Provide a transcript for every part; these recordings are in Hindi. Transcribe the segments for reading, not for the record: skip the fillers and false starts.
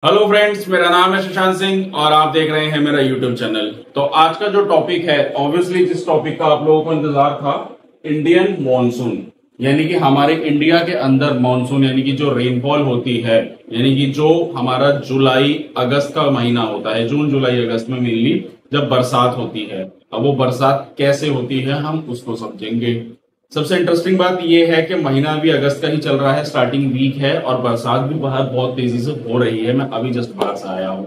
हेलो फ्रेंड्स, मेरा नाम है शशांक सिंह और आप देख रहे हैं मेरा यूट्यूब चैनल। तो आज का जो टॉपिक है, ऑब्वियसली जिस टॉपिक का आप लोगों को इंतजार था, इंडियन मॉनसून, यानी कि हमारे इंडिया के अंदर मॉनसून यानी कि जो रेनफॉल होती है, यानी कि जो हमारा जुलाई अगस्त का महीना होता है, जून जुलाई अगस्त में मेनली जब बरसात होती है। अब वो बरसात कैसे होती है हम उसको समझेंगे। सबसे इंटरेस्टिंग बात यह है कि महीना अभी अगस्त का ही चल रहा है, स्टार्टिंग वीक है और बरसात भी बाहर बहुत तेजी से हो रही है। मैं अभी जस्ट बाहर से आया हूँ।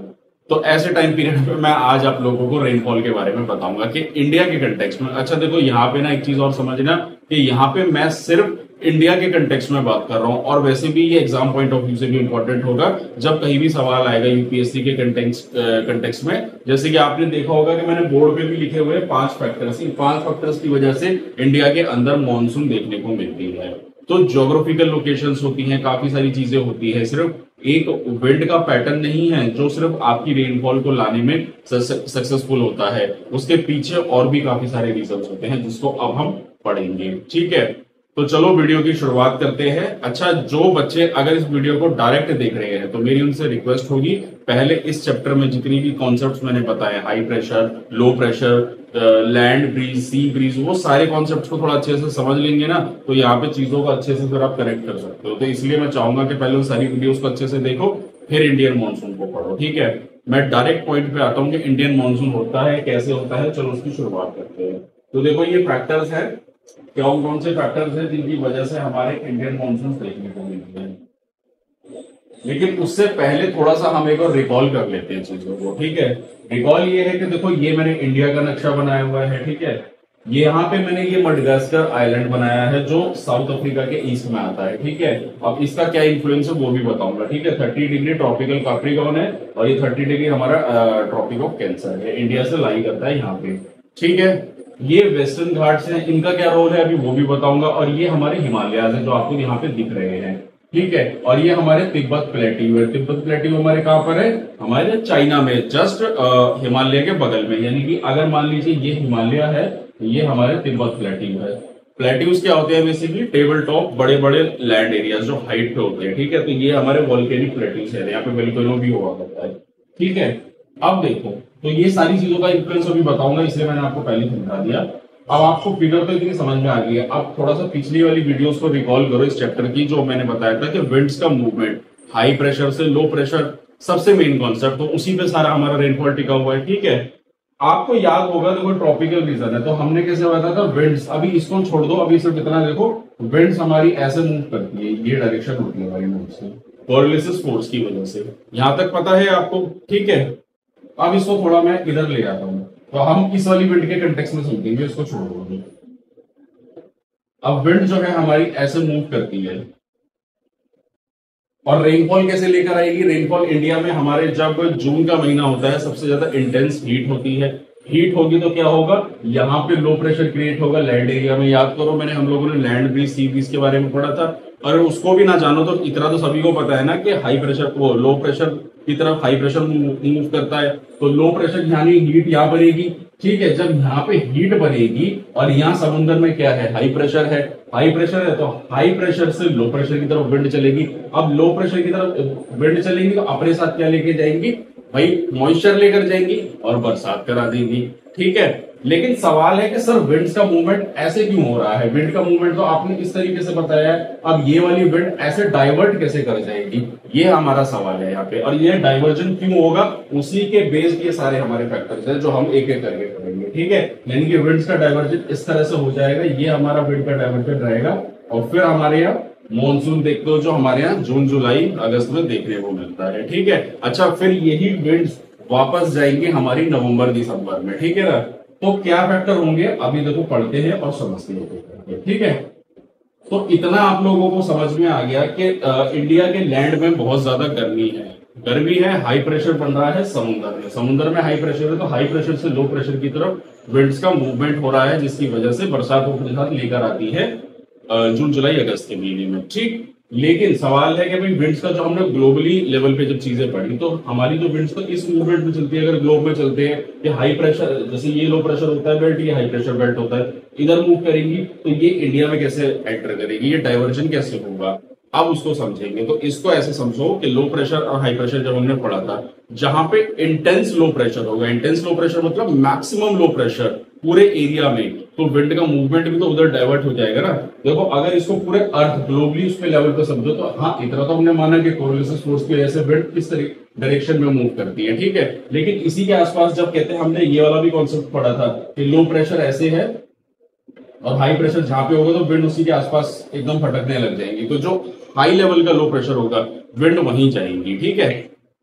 तो ऐसे टाइम पीरियड पे मैं आज आप लोगों को रेनफॉल के बारे में बताऊंगा कि इंडिया के कंटेक्स्ट में। अच्छा देखो, यहाँ पे ना एक चीज और समझना कि यहाँ पे मैं सिर्फ इंडिया के कंटेक्स्ट में बात कर रहा हूँ, और वैसे भी ये एग्जाम पॉइंट ऑफ व्यू से भी इंपॉर्टेंट होगा जब कहीं भी सवाल आएगा यूपीएससी के कंटेक्स्ट में। जैसे कि आपने देखा होगा कि मैंने बोर्ड पे भी लिखे हुए 5 फैक्टर्स, इन 5 फैक्टर्स की वजह से इंडिया के अंदर मानसून देखने को मिलती है। तो ज्योग्राफिकल लोकेशंस होती हैं, काफी सारी चीजें होती है, सिर्फ एक विंड का पैटर्न नहीं है जो सिर्फ आपकी रेनफॉल को लाने में सक्सेसफुल होता है, उसके पीछे और भी काफी सारे रीजंस होते हैं जिसको अब हम पढ़ेंगे। ठीक है, तो चलो वीडियो की शुरुआत करते हैं। अच्छा, जो बच्चे अगर इस वीडियो को डायरेक्ट देख रहे हैं तो मेरी उनसे रिक्वेस्ट होगी, पहले इस चैप्टर में जितनी भी कॉन्सेप्ट्स मैंने बताए, high pressure, low pressure, land breeze, sea breeze, वो सारे कॉन्सेप्ट्स को थोड़ा अच्छे से समझ लेंगे ना, तो यहाँ पे चीजों को अच्छे से फिर आप कनेक्ट कर सकते हो। तो इसलिए मैं चाहूंगा कि पहले उन सारी वीडियोस को अच्छे से देखो, फिर इंडियन मानसून को पढ़ो। ठीक है, मैं डायरेक्ट पॉइंट पे आता हूँ कि इंडियन मानसून होता है कैसे होता है। चलो उसकी शुरुआत करते हैं। तो देखो, ये फैक्टर्स है, कौन कौन से फैक्टर्स हैं जिनकी वजह से हमारे इंडियन मानसून देखने को मिलते हैं। लेकिन उससे पहले थोड़ा सा हम एक और रिकॉल कर लेते हैं चीजों को। ठीक है, रिकॉल ये है कि देखो, ये मैंने इंडिया का नक्शा बनाया हुआ है। ठीक है, ये यहाँ पे मैंने ये मडगास्कर आइलैंड बनाया है जो साउथ अफ्रीका के ईस्ट में आता है। ठीक है, अब इसका क्या इन्फ्लुएंस है वो भी बताऊंगा। ठीक है, 30 डिग्री ट्रॉपिकल कैप्रिकॉर्न है और ये 30 डिग्री हमारा ट्रॉपिक ऑफ कैंसर है, इंडिया से लाई करता है यहाँ पे। ठीक है, ये वेस्टर्न घाट्स हैं, इनका क्या रोल है अभी वो भी बताऊंगा। और ये हमारे हिमालयाज हैं जो आपको यहाँ पे दिख रहे हैं। ठीक है, और ये हमारे तिब्बत प्लेट्यू है। तिब्बत प्लेट्यू हमारे कहां पर है? हमारे चाइना में, जस्ट हिमालय के बगल में। यानी कि अगर मान लीजिए ये हिमालय है, ये हमारे तिब्बत प्लेट्यू है। प्लेट्यूज क्या होते हैं? बेसिकली टेबल टॉप, बड़े बड़े लैंड एरियाज जो हाइट पे होते हैं। ठीक है, तो ये हमारे वॉल्केनिक प्लेट्यूज है, यहाँ पे वोल्केनो भी हुआ करता है। ठीक है, अब देखो, तो ये सारी चीजों का इन्फ्लुएंस अभी बताऊंगा, इसलिए मैंने आपको पहले समझा दिया। अब आपको फिगर तो इतनी समझ में आ गई है। अब थोड़ा सा पिछली वाली वीडियोस को रिकॉल करो इस चैप्टर की, जो मैंने बताया था कि विंड्स का मूवमेंट हाई प्रेशर से लो प्रेशर, सबसे मेन कॉन्सेप्ट, तो उसी पे सारा हमारा रेनफॉल टिका हुआ है। ठीक है, आपको याद होगा देखो, ट्रॉपिकल रीजन है तो हमने कैसे बताया था? विंड्स, अभी इसको छोड़ दो, अभी सिर्फ इतना देखो, विंड्स हमारी ऐसे मूव करती है, ये डायरेक्शन होती है हमारी मूव से, कोरिलेसिस फोर्स की वजह से। यहां तक पता है आपको? ठीक है, अब इसको थोड़ा मैं इधर ले आता हूं, तो हम इस वाली विंड के कंटेक्स्ट में समझेंगे, इसको छोड़ दो। अब विंड जो है हमारी ऐसे मूव करती है और रेनफॉल कैसे लेकर आएगी? रेनफॉल इंडिया में हमारे जब जून का महीना होता है, सबसे ज्यादा इंटेंस हीट होती है। हीट होगी तो क्या होगा? यहाँ पे लो प्रेशर क्रिएट होगा लैंड एरिया में। याद करो, मैंने हम लोगों ने लैंड ब्रीज, सी ब्रीज के बारे में पढ़ा था। और उसको भी ना जानो तो इतना तो सभी को पता है ना कि हाई प्रेशर, वो लो प्रेशर की तरफ हाई प्रेशर मूव करता है, तो लो प्रेशर यानी हीट यहाँ बनेगी। ठीक है, जब यहाँ पे हीट बनेगी और यहाँ समुद्र में क्या है? हाई प्रेशर है। हाई प्रेशर है तो हाई प्रेशर से लो प्रेशर की तरफ विंड चलेगी। अब लो प्रेशर की तरफ विंड चलेगी तो अपने साथ क्या लेके जाएंगी भाई? मॉइस्चर लेकर जाएंगी और बरसात करा देंगी। ठीक है, लेकिन सवाल है कि सर विंड्स का मूवमेंट ऐसे क्यों हो रहा है? विंड का मूवमेंट तो आपने इस तरीके से बताया है, अब ये वाली विंड ऐसे डाइवर्ट कैसे कर जाएगी? ये हमारा सवाल है यहाँ पे। और ये डाइवर्जन क्यों होगा? उसी के बेस्ड ये सारे हमारे फैक्टर्स हैं जो हम एक एक करके करेंगे। ठीक है, यानी कि विंड्स का डाइवर्जन इस तरह से हो जाएगा, ये हमारा विंड का डाइवर्जन रहेगा। और फिर हमारे यहाँ मॉनसून देखते हो जो हमारे यहाँ जून जुलाई अगस्त में देखने को मिलता है। ठीक है, अच्छा, फिर यही विंड्स वापस जाएंगे हमारी नवंबर दिसंबर में। ठीक है ना, तो क्या फैक्टर होंगे अभी देखो पढ़ते हैं और समझते हैं। ठीक है, तो इतना आप लोगों को समझ में आ गया कि इंडिया के लैंड में बहुत ज्यादा गर्मी है। गर्मी है, हाई प्रेशर बन रहा है समुद्र में, समुद्र में हाई प्रेशर है, तो हाई प्रेशर से लो प्रेशर की तरफ विंड्स का मूवमेंट हो रहा है, जिसकी वजह से बरसात अपने साथ लेकर आती है जून जुलाई अगस्त के महीने में। ठीक, लेकिन सवाल है कि भाई विंड्स का जो हमने ग्लोबली लेवल पे जब चीजें पढ़ी, तो हमारी जो विंड्स तो इस मूवमेंट में चलती है, अगर ग्लोब में चलते हैं, ये हाई प्रेशर, जैसे ये लो प्रेशर होता है बेल्ट, ये हाई प्रेशर बेल्ट होता है, इधर मूव करेंगी तो ये इंडिया में कैसे एंटर करेगी? ये डाइवर्जन कैसे होगा? अब उसको समझेंगे। तो इसको ऐसे समझो कि लो प्रेशर और हाई प्रेशर जब हमने पढ़ा था, जहां पे इंटेंस लो प्रेशर होगा, इंटेंस लो प्रेशर मतलब मैक्सिमम लो प्रेशर पूरे एरिया में, तो विंड का मूवमेंट भी तो उधर डाइवर्ट हो जाएगा ना। देखो अगर इसको पूरे अर्थ ग्लोबली उसके लेवल पे समझो तो हाँ, इतना तो हमने माना कि कोरिलेशन फोर्स की वजह से विंड किस तरीके डायरेक्शन में मूव करती है, ठीक है। लेकिन इसी के आसपास जब कहते हैं, हमने ये वाला भी कॉन्सेप्ट पढ़ा था कि लो प्रेशर ऐसे है और हाई प्रेशर जहां पे होगा तो विंड उसी के आसपास एकदम फटकने लग जाएंगी। तो जो हाई लेवल का लो प्रेशर होगा, विंड वहीं जाएंगी, ठीक है।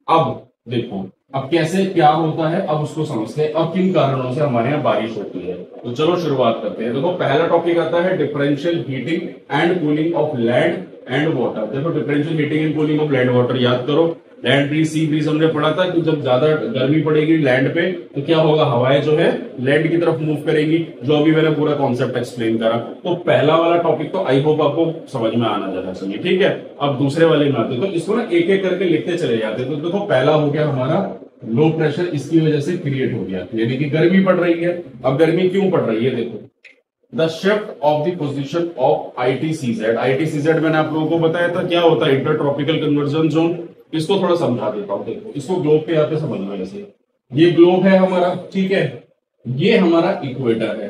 अब देखो अब कैसे क्या होता है, अब उसको समझते हैं, अब किन कारणों से हमारे यहाँ बारिश होती है। तो चलो शुरुआत करते हैं। देखो पहला टॉपिक आता है differential heating and cooling of land and water. देखो differential heating and cooling of land water याद करो। लैंड ब्रीज, सी ब्रीज हमने पढ़ा था कि जब ज्यादा गर्मी पड़ेगी लैंड पे तो क्या होगा, हवाएं जो है लैंड की तरफ मूव करेंगी, जो अभी मैंने पूरा कॉन्सेप्ट एक्सप्लेन करा। तो पहला वाला टॉपिक तो आई होप आपको समझ में आना जाना चाहिए, ठीक है। अब दूसरे वाले में आते तो इसको ना एक एक करके लिखते चले जाते। तो देखो पहला हो गया हमारा लो प्रेशर, इसकी वजह से क्रिएट हो गया, यानी कि गर्मी पड़ रही है। अब गर्मी क्यों पड़ रही है, देखो the shift of the position of ITCZ. ITCZ मैंने आप लोगों को बताया था क्या होता है, इंटर ट्रॉपिकल कन्वर्जन जोन। इसको थोड़ा समझा देता हूं। देखो इसको ग्लोब पे आते समझना, जैसे ये ग्लोब है हमारा, ठीक है, ये हमारा इक्वेटर है।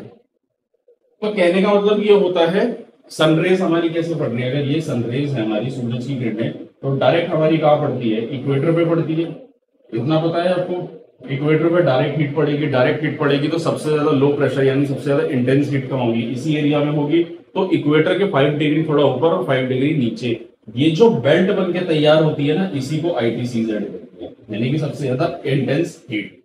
तो कहने का मतलब ये होता है सनरेज हमारी कैसे पड़ रही है, अगर ये सनरेज है हमारी सूरज की किरणें, तो डायरेक्ट हमारी कहां पड़ती है, इक्वेटर पे पड़ती है। इतना पता है आपको, इक्वेटर पे डायरेक्ट हीट पड़ेगी। डायरेक्ट हीट पड़ेगी तो सबसे ज्यादा लो प्रेशर यानी सबसे ज्यादा इंटेंस हीट कहाँ होगी, इसी एरिया में होगी। तो इक्वेटर के 5 डिग्री थोड़ा ऊपर और 5 डिग्री नीचे, ये जो बेल्ट बन के तैयार होती है ना, इसी को आईटीसीजेड कहते हैं, यानी कि सबसे ज्यादा इंटेंस हीट,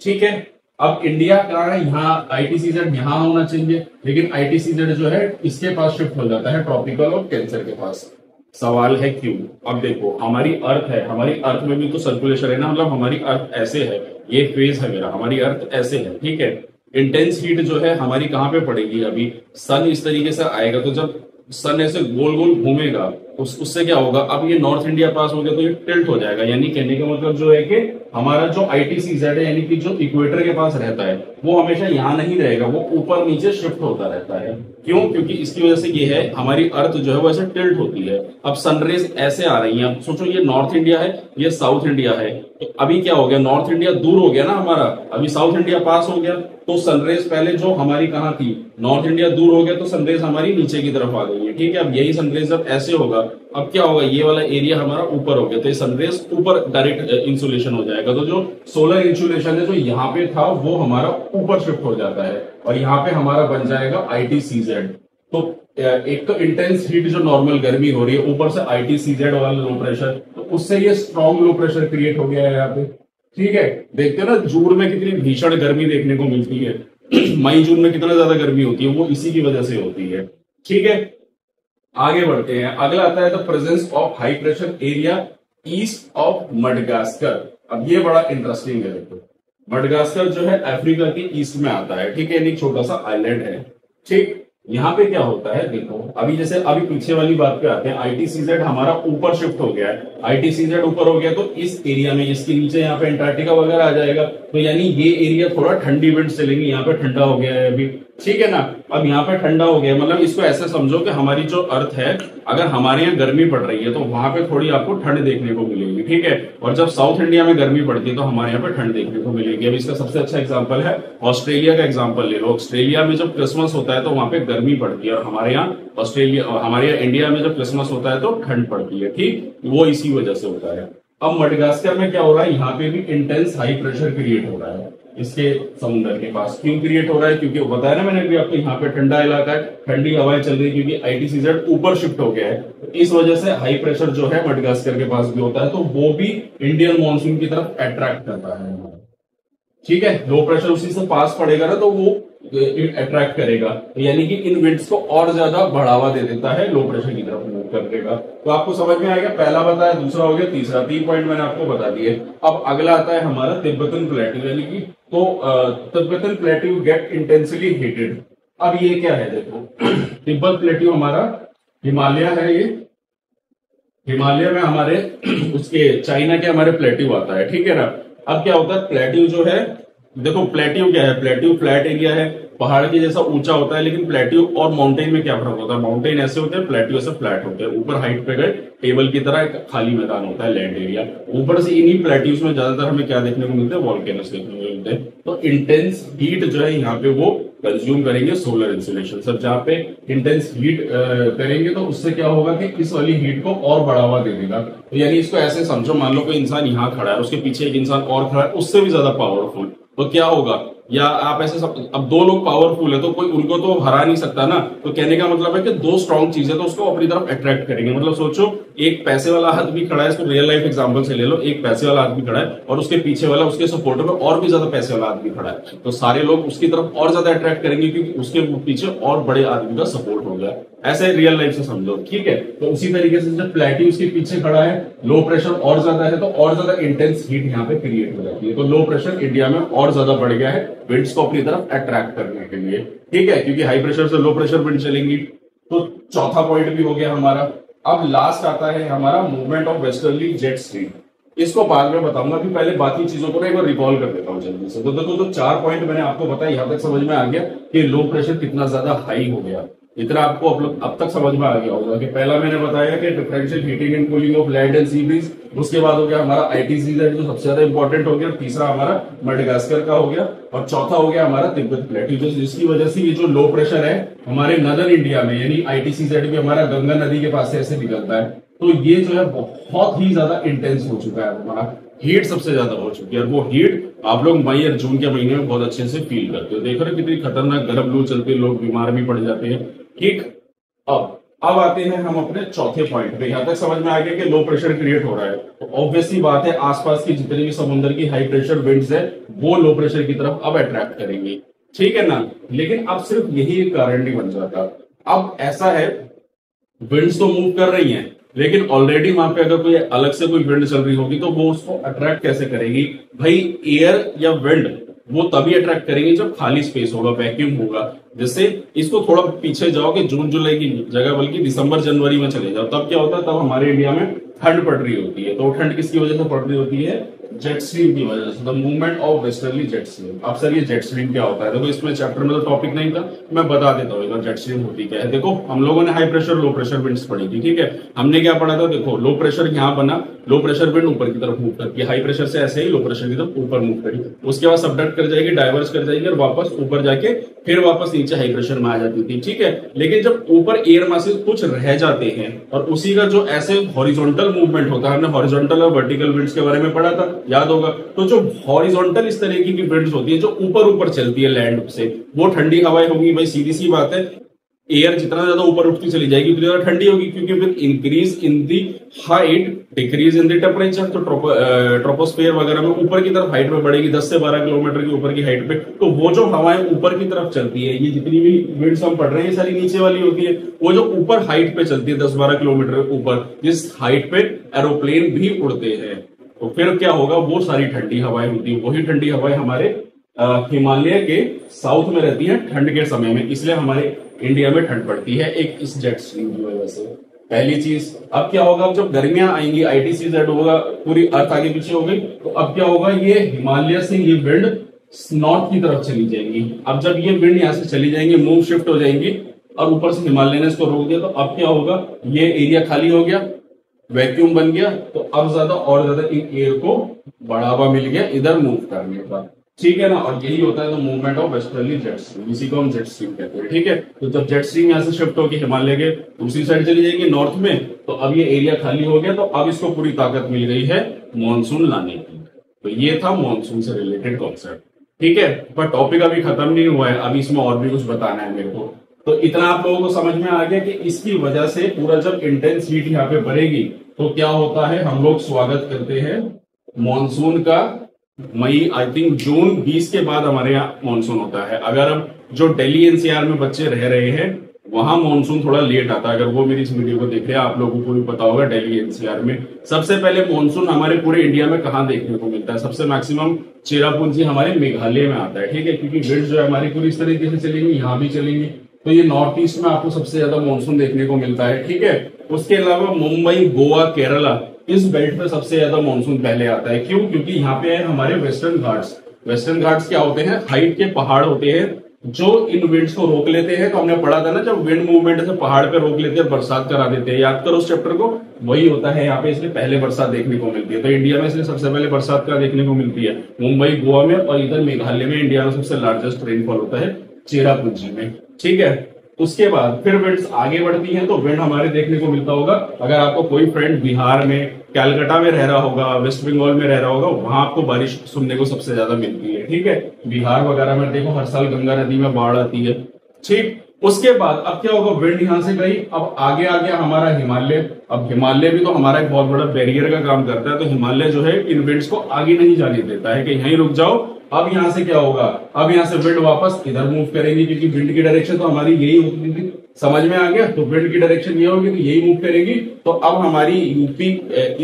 ठीक है। अब इंडिया कहाँ है, यहाँ आईटीसीजेड यहाँ होना चाहिए, लेकिन आईटीसीजेड जो है इसके पास शिफ्ट हो जाता है, ट्रॉपिकल और कैंसर के पास। सवाल है क्यों। अब देखो हमारी अर्थ है, हमारी अर्थ में भी तो सर्कुलेशन है ना, मतलब हमारी अर्थ ऐसे है, ये फेज है मेरा, हमारी अर्थ ऐसे है, ठीक है। इंटेंस हीट जो है हमारी कहां पे पड़ेगी, अभी सन इस तरीके से आएगा, तो जब सन ऐसे गोल गोल घूमेगा उससे क्या होगा, अब ये नॉर्थ इंडिया पास हो गया तो ये टिल्ट हो जाएगा। यानी कहने का मतलब जो है कि हमारा जो आईटीसीजेड है, यानी कि जो इक्वेटर के पास रहता है, वो हमेशा यहां नहीं रहेगा, वो ऊपर नीचे शिफ्ट होता रहता है। क्यों, क्योंकि इसकी वजह से ये है हमारी अर्थ जो है वो ऐसे टिल्ट होती है। अब सनरेज ऐसे आ रही है, अब सोचो ये नॉर्थ इंडिया है, ये साउथ इंडिया है, तो अभी क्या हो गया, नॉर्थ इंडिया दूर हो गया ना हमारा, अभी साउथ इंडिया पास हो गया, तो सनरेज पहले जो हमारी कहां थी, नॉर्थ इंडिया दूर हो गया, तो सनरेज हमारी नीचे की तरफ आ गई है, ठीक है। अब यही सनरेज जब ऐसे होगा, अब क्या होगा, ये वाला एरिया हमारा ऊपर हो गया, तो ये सनरेज ऊपर डायरेक्ट इंसुलेशन हो जाएगा। तो जो सोलर इंसुलेशन है जो यहाँ पे था वो हमारा ऊपर शिफ्ट हो जाता है, और यहाँ पे हमारा बन जाएगा आईटीसीजेड। तो एक तो इंटेंस हीट जो नॉर्मल गर्मी हो रही है, ऊपर से आईटीसीजेड वाला लो प्रेशर, तो उससे ये स्ट्रॉन्ग लो प्रेशर क्रिएट हो गया है यहाँ पे, ठीक है। देखते हो ना जून में कितनी भीषण गर्मी देखने को मिलती है, मई जून में कितना ज्यादा गर्मी होती है, वो इसी की वजह से होती है, ठीक है। आगे बढ़ते हैं, अगला आता है the presence of high pressure area east of Madagascar. अब ये बड़ा इंटरेस्टिंग है। देखो मडगास्कर जो है अफ्रीका के ईस्ट में आता है, ठीक है, एक छोटा सा आइलैंड है, ठीक। यहाँ पे क्या होता है, देखो अभी जैसे अभी पीछे वाली बात पे आते हैं, आईटीसीजेड हमारा ऊपर शिफ्ट हो गया है, आईटीसीजेड ऊपर हो गया तो इस एरिया में, इसके नीचे यहाँ पे अंटार्कटिका वगैरह आ जाएगा, तो यानी ये एरिया थोड़ा ठंडी विंड चलेंगी, यहाँ पे ठंडा हो गया है अभी, ठीक है ना। अब यहाँ पे ठंडा हो गया, मतलब इसको ऐसे समझो कि हमारी जो अर्थ है, अगर हमारे यहाँ गर्मी पड़ रही है तो वहां पे थोड़ी आपको ठंड देखने को मिलेगी, ठीक है। और जब साउथ इंडिया में गर्मी पड़ती है तो हमारे यहाँ पे ठंड देखने को मिलेगी। अब इसका सबसे अच्छा एग्जांपल है ऑस्ट्रेलिया का एग्जांपल ले लो। ऑस्ट्रेलिया में जब क्रिसमस होता है तो वहां पे गर्मी पड़ती है, और हमारे यहाँ ऑस्ट्रेलिया, हमारे यहाँ इंडिया में जब क्रिसमस होता है तो ठंड पड़ती है, ठीक, वो इसी वजह से होता है। अब मडगास्कर में क्या हो रहा है, यहाँ पे भी इंटेंस हाई प्रेशर क्रिएट हो रहा है इसके समुद्र के पास। क्यों क्रिएट हो रहा है, क्योंकि बताया ना मैंने अभी आपको, यहाँ पे ठंडा इलाका है, ठंडी हवाएं चल रही है, क्योंकि आईटीसीजेड ऊपर शिफ्ट हो गया है, तो इस वजह से हाई प्रेशर जो है मडगास्कर के पास भी होता है, तो वो भी इंडियन मॉनसून की तरफ अट्रैक्ट करता है, ठीक है। लो प्रेशर उसी से पास पड़ेगा ना तो वो अट्रैक्ट करेगा, यानी कि इन विंड्स को और ज्यादा बढ़ावा दे देता है, लो प्रेशर की तरफ मूव करेगा। तो आपको समझ में आएगा, पहला बताया, दूसरा हो गया, तीसरा, 3 पॉइंट मैंने आपको बता दिए। अब अगला आता है हमारा तिब्बतन प्लेट्यू, यानी कि तो Tibetan plateau get intensely heated. अब ये क्या है, देखो तिब्बत प्लेट्यू हमारा हिमालय है, ये हिमालय में हमारे उसके चाइना के हमारे प्लेट्यू आता है, ठीक है ना। अब क्या होता है, प्लेट्यू जो है देखो प्लेट्यू क्या है, प्लेट्यू फ्लैट एरिया है, पहाड़ के जैसा ऊंचा होता है, लेकिन प्लेट्यू और माउंटेन में क्या फर्क होता है, माउंटेन ऐसे होते हैं, प्लेट्यू ऐसे फ्लैट होते हैं, ऊपर हाइट पे गए टेबल की तरह एक खाली मैदान होता है, लैंड एरिया। ऊपर से इन्हीं प्लेट्यूज में ज्यादातर हमें क्या देखने को मिलता है, वॉल्केनोस देखने को मिलते हैं। तो इंटेंस हीट जो है यहाँ पे वो कंज्यूम करेंगे सोलर इंसुलेशन, सब जहाँ पे इंटेंस हीट करेंगे तो उससे क्या होगा कि इस वाली हीट को और बढ़ावा दे देगा। तो यानी इसको ऐसे समझो, मान लो कोई इंसान यहाँ खड़ा है, उसके पीछे एक इंसान और खड़ा है उससे भी ज्यादा पावरफुल, तो क्या होगा, या आप ऐसे सब, अब दो लोग पावरफुल है तो कोई उनको तो हरा नहीं सकता ना। तो कहने का मतलब है कि दो स्ट्रॉन्ग चीजें तो उसको अपनी तरफ अट्रैक्ट करेंगे। मतलब सोचो एक पैसे वाला आदमी खड़ा है, इसको रियल लाइफ एग्जांपल से ले लो, एक पैसे वाला आदमी खड़ा है और उसके पीछे वाला, उसके सपोर्ट में और भी ज्यादा पैसे वाला आदमी खड़ा है, तो सारे लोग उसकी तरफ और ज्यादा अट्रैक्ट करेंगे क्योंकि उसके पीछे और बड़े आदमी का सपोर्ट हो गया। ऐसे रियल लाइफ से समझो, ठीक है। तो उसी तरीके से जब प्लेट्यू उसके पीछे खड़ा है, लो प्रेशर और ज्यादा है तो और ज्यादा इंटेंस हीट यहाँ पे क्रिएट हो जाती है। तो लो प्रेशर इंडिया में और ज्यादा बढ़ गया है विंड्स को अपनी तरफ अट्रैक्ट करने के लिए, ठीक है, क्योंकि हाई प्रेशर से लो प्रेशर विंड चलेंगी। तो चौथा पॉइंट भी हो गया हमारा। अब लास्ट आता है हमारा movement of westerly jet stream. इसको बाद में बताऊंगा, कि पहले बाकी चीजों को ना एक बार रिकॉल कर देता हूं जल्दी से। तो देखो, तो चार पॉइंट मैंने आपको बताया, यहां तक समझ में आ गया कि लो प्रेशर कितना ज्यादा हाई हो गया। इतना आपको अब तक समझ में आ गया होगा कि पहला मैंने बताया कि differential heating and cooling of land and sea breeze, उसके बाद हो गया हमारा आईटीसीजेड जो सबसे ज्यादा इंपॉर्टेंट हो गया, और तीसरा हमारा मडागास्कर का हो गया, और चौथा हो गया हमारा तिब्बत प्लेट्यू, जिसकी वजह से ये जो लो प्रेशर है हमारे नदर इंडिया में, यानी आईटीसीजेड भी हमारा गंगा नदी के पास से ऐसे निकलता है, तो ये जो है बहुत ही ज्यादा इंटेंस हो चुका है, हमारा हीट सबसे ज्यादा हो चुकी है। और वो हीट आप लोग मई और जून के महीने में बहुत अच्छे से फील करते हो। देख रहे हो कितनी खतरनाक गर्म लू चलती है, लोग बीमार भी पड़ जाते हैं, ठीक। अब आते हैं हम अपने चौथे पॉइंट पे। यहां तक समझ में आ गया कि लो प्रेशर क्रिएट हो रहा है, तो ऑब्वियसली बात है आसपास की जितनी भी समुद्र की हाई प्रेशर विंड्स है वो लो प्रेशर की तरफ अब अट्रैक्ट करेंगी, ठीक है ना। लेकिन अब सिर्फ यही एक कारण नहीं बन जाता। अब ऐसा है, विंड्स तो मूव कर रही हैं, लेकिन ऑलरेडी वहां पे अगर कोई अलग से कोई विंड चल रही होगी तो वो उसको अट्रैक्ट कैसे करेगी भाई। एयर या विंड वो तभी अट्रैक्ट करेंगे जब खाली स्पेस होगा, वैक्यूम होगा। जिससे इसको थोड़ा पीछे जाओ कि जून जुलाई की जगह बल्कि दिसंबर जनवरी में चले जाओ, तब क्या होता है, तब हमारे इंडिया में ठंड पड़ रही होती है। तो ठंड किसकी वजह से पड़ रही होती है, जेट स्ट्रीम की वजह से, the movement of westerly jet stream. अब सर ये जेट स्ट्रीम क्या होता है, देखो इसमें चैप्टर में तो टॉपिक नहीं था, मैं बता देता हूँ जेट स्ट्रीम होती क्या है। देखो हम लोगों ने high pressure low pressure winds पढ़ी थी, ठीक है। हमने क्या पढ़ा था, देखो लो प्रेशर यहाँ बना, लो प्रेशर विंड ऊपर की तरफ मूव करती है, हाई प्रेशर से ऐसे ही लो प्रेशर की तरफ ऊपर मूव करी, उसके बाद सबडक्ट कर जाएगी, डाइवर्स कर जाएगी और वापस ऊपर जाके फिर वापस नीचे हाई प्रेशर में आ जाती थी, ठीक है। लेकिन जब ऊपर एयर मासेस कुछ रह जाते हैं और उसी का जो ऐसे हॉरिजॉन्टल मूवमेंट होता है, हमने हॉरिजॉन्टल और वर्टिकल विंड्स के बारे में पढ़ा था, याद होगा। तो जो हॉरिजॉन्टल इस तरीके की विंड्स होती है जो ऊपर ऊपर चलती है लैंड से, वो ठंडी हवाएं होंगी भाई, सीधी सी बात है। एयर जितना ज्यादा ऊपर उठती चली जाएगी उतनी ज्यादा ठंडी होगी, क्योंकि with increase in the height decrease in the temperature. तो ट्रोपोस्फेयर वगैरह में ऊपर की तरफ हाइट में बढ़ेगी 10 से 12 किलोमीटर की ऊपर की हाइट पे, तो वो जो हवाएं ऊपर की तरफ चलती है, ये जितनी भी विंड्स हम पढ़ रहे हैं ये सारी नीचे वाली होती है। वो जो ऊपर हाइट पे चलती है 10-12 किलोमीटर ऊपर, जिस हाइट पे एरोप्लेन भी उड़ते हैं, तो फिर क्या होगा, वो सारी ठंडी हवाएं होती है। वही ठंडी हवाएं हमारे हिमालय के साउथ में रहती है ठंड के समय में, इसलिए हमारे इंडिया में ठंड पड़ती है एक इस जेट स्ट्रीम की वजह से। पहली चीज। अब क्या होगा, जब गर्मियां आएंगी, आईटीसीजेड होगा, पूरी अर्थ आगे पीछे हो गई, तो अब क्या होगा, ये हिमालय से ये विंड नॉर्थ की तरफ चली जाएंगी। अब जब ये विंड यहाँ से चली जाएंगी, मूव शिफ्ट हो जाएंगी, और ऊपर से हिमालय ने इसको रोक दिया, तो अब क्या होगा, ये एरिया खाली हो गया, वैक्यूम बन गया, तो अब ज्यादा और ज्यादा इन एयर को बढ़ावा मिल गया इधर मूव करने का, ठीक है ना। और यही होता है movement of westerly jet stream, इसी को हम जेट स्ट्रीम कहते हैं, ठीक है। तो जब जेट स्ट्रीम यहाँ से शिफ्ट होकर हिमालय के दूसरी साइड चली जाएगी नॉर्थ में, तो अब ये एरिया खाली हो गया, तो अब इसको पूरी ताकत मिल गई है मॉनसून लाने की। तो ये था मॉनसून से रिलेटेड कॉन्सेप्ट, ठीक है। पर टॉपिक अभी खत्म नहीं हुआ है, अभी इसमें और भी कुछ बताना है मेरे को। तो इतना आप लोगों को समझ में आ गया कि इसकी वजह से पूरा जब इंटेंस हीट यहाँ पे बढ़ेगी तो क्या होता है, हम लोग स्वागत करते हैं मॉनसून का। मई आई थिंक जून 20 के बाद हमारे यहाँ मॉनसून होता है। अगर अब जो दिल्ली एनसीआर में बच्चे रह रहे हैं वहां मॉनसून थोड़ा लेट आता है, अगर वो मेरी इस वीडियो को देख रहे हैं, आप लोगों को भी पता होगा दिल्ली एनसीआर में सबसे पहले मॉनसून हमारे पूरे इंडिया में कहां देखने को मिलता है, सबसे मैक्सिमम चेरापूंजी हमारे मेघालय में आता है, ठीक है। क्योंकि विंड जो है हमारी पूरी इस तरीके से चलेंगी, यहाँ भी चलेंगी, तो ये नॉर्थ ईस्ट में आपको सबसे ज्यादा मॉनसून देखने को मिलता है, ठीक है। उसके अलावा मुंबई, गोवा, केरला, इस बेल्ट पे सबसे ज्यादा मॉनसून पहले आता है। क्यों? क्योंकि यहाँ पे है हमारे वेस्टर्न घाट्स, वेस्टर्न घाट्स क्या होते हैं? हाइट के पहाड़ होते हैं जो इन विंड्स को रोक लेते हैं। तो हमने पढ़ा था ना, जब विंड मूवमेंट से पहाड़ पे रोक लेते हैं, बरसात करा देते हैं, याद करो उस चैप्टर को। वही होता है यहाँ पे, इसलिए पहले बरसात देखने को मिलती है। तो इंडिया में इसलिए सबसे पहले बरसात का देखने को मिलती है मुंबई, गोवा में, और इधर मेघालय में इंडिया में सबसे लार्जेस्ट रेनफॉल होता है चेरापूंजी में। ठीक है, उसके बाद फिर विंड्स आगे बढ़ती हैं, तो विंड हमारे देखने को मिलता होगा। अगर आपको कोई फ्रेंड बिहार में, कैलकाटा में रह रहा होगा, वेस्ट बंगाल में रह रहा होगा, वहां आपको बारिश सुनने को सबसे ज्यादा मिलती है। ठीक है, बिहार वगैरह में देखो हर साल गंगा नदी में बाढ़ आती है। ठीक, उसके बाद अब क्या होगा? विंड यहां से गई, अब आगे आ गया हमारा हिमालय। अब हिमालय भी तो हमारा एक बहुत बड़ा बैरियर का काम करता है। तो हिमालय जो है इन विंड्स को आगे नहीं जाने देता है कि यहीं रुक जाओ। अब यहां से क्या होगा? अब यहां से विंड वापस इधर मूव करेगी, क्योंकि विंड की डायरेक्शन तो हमारी यही होती थी। समझ में आ गया? तो विंड की डायरेक्शन ये होगी, तो यही मूव करेगी। तो अब हमारी यूपी,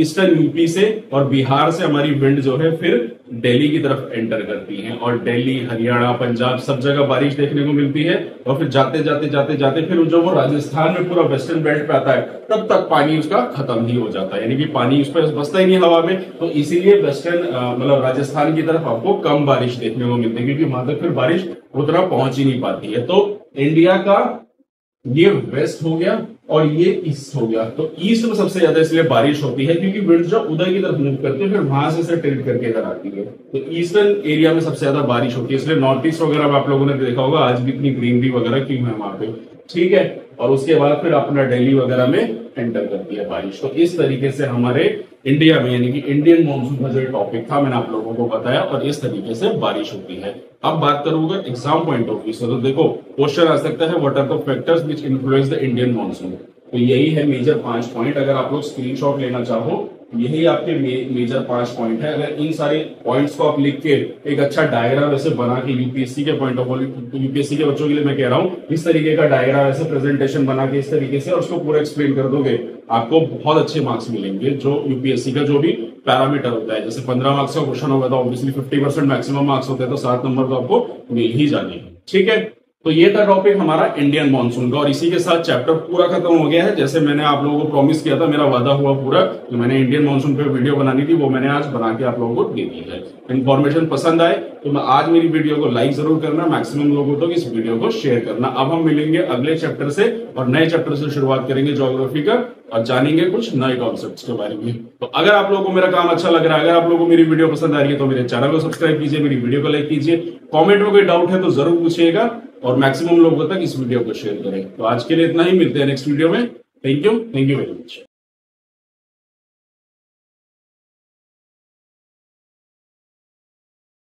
ईस्टर्न यूपी से और बिहार से हमारी विंड जो है फिर दिल्ली की तरफ एंटर करती है, और दिल्ली, हरियाणा, पंजाब सब जगह बारिश देखने को मिलती है। और फिर जाते जाते जाते जाते फिर जो वो राजस्थान में पूरा वेस्टर्न बेल्ट पे आता है, तब तक पानी उसका खत्म ही हो जाता है, यानी कि पानी उस पर बसता ही नहीं हवा में। तो इसीलिए वेस्टर्न मतलब राजस्थान की तरफ आपको कम बारिश देखने को मिलती है, क्योंकि वहां तक फिर बारिश उतना पहुंच ही नहीं पाती है। तो इंडिया का ये वेस्ट हो गया और ये ईस्ट हो गया। तो ईस्ट में सबसे ज्यादा इसलिए बारिश होती है क्योंकि विंड जो उधर की तरफ मूव करती है, फिर वहां से टिल्ट करके इधर आती है। तो ईस्टर्न एरिया में सबसे ज्यादा बारिश होती है, इसलिए नॉर्थ ईस्ट वगैरह में आप लोगों ने देखा होगा आज भी इतनी ग्रीनरी वगैरह क्यों है वहां पे। ठीक है, और उसके बाद फिर अपना दिल्ली वगैरह में एंटर करती है बारिश। तो इस तरीके से हमारे इंडिया में, यानी कि इंडियन मानसून का जो टॉपिक था मैंने आप लोगों को बताया, और इस तरीके से बारिश होती है। अब बात करूंगा एग्जाम पॉइंट ऑफ व्यू से, तो देखो क्वेश्चन आ सकता है what are the factors which influence the Indian monsoon. तो यही है मेजर 5 पॉइंट। अगर आप लोग स्क्रीनशॉट लेना चाहो, यही आपके मेजर 5 पॉइंट है। अगर इन सारे पॉइंट्स को आप लिख के एक अच्छा डायग्राम ऐसे बना के, यूपीएससी के पॉइंट ऑफ व्यू, यूपीएससी के बच्चों के लिए मैं कह रहा हूं, इस तरीके का डायग्राम ऐसे प्रेजेंटेशन बना के इस तरीके से और उसको पूरा एक्सप्लेन कर दोगे, आपको बहुत अच्छे मार्क्स मिलेंगे। जो यूपीएससी का जो भी पैरामीटर होता है, जैसे 15 मार्क्स का क्वेश्चन होगा तो ऑब्वियसली 50% मैक्सिमम मार्क्स होते हैं, तो 7 नंबर तो आपको मिल ही जाने। ठीक है, तो ये था टॉपिक हमारा इंडियन मानसून का, और इसी के साथ चैप्टर पूरा खत्म हो गया है। जैसे मैंने आप लोगों को प्रॉमिस किया था, मेरा वादा हुआ पूरा। जो मैंने इंडियन मानसून पे वीडियो बनानी थी वो मैंने आज बना के आप लोगों को दे दी है। इन्फॉर्मेशन पसंद आए तो मैं आज मेरी वीडियो को लाइक जरूर करना, मैक्सिमम लोगों तक इस वीडियो को शेयर करना। अब हम मिलेंगे अगले चैप्टर से, और नए चैप्टर से शुरुआत करेंगे ज्योग्राफी का, और जानेंगे कुछ नए कॉन्सेप्ट्स के बारे में। तो अगर आप लोगों को मेरा काम अच्छा लग रहा है, अगर आप लोगों को मेरी वीडियो पसंद आ रही है, तो मेरे चैनल को सब्सक्राइब कीजिए, मेरी वीडियो को लाइक कीजिए, कमेंट में कोई डाउट है तो जरूर पूछिएगा, और मैक्सिमम लोगों तक इस वीडियो को शेयर करें। तो आज के लिए इतना ही, मिलते हैं नेक्स्ट वीडियो में। Thank you very much.